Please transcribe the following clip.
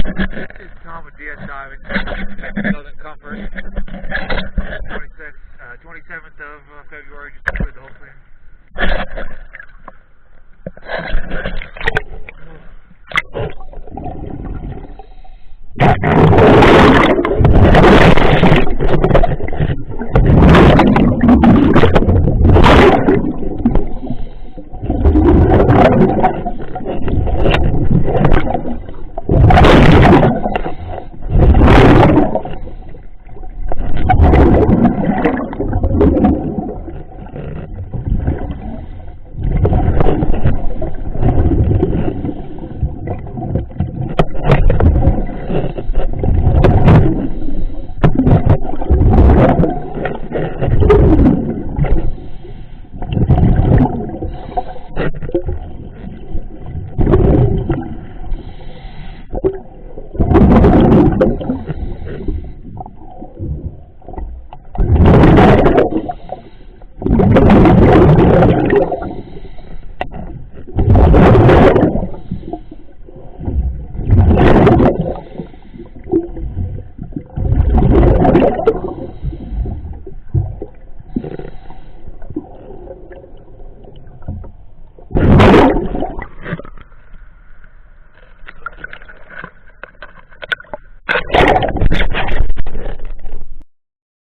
This is Tom with DS Diving, Southern Comfort. 27th of February, just completed the whole clean.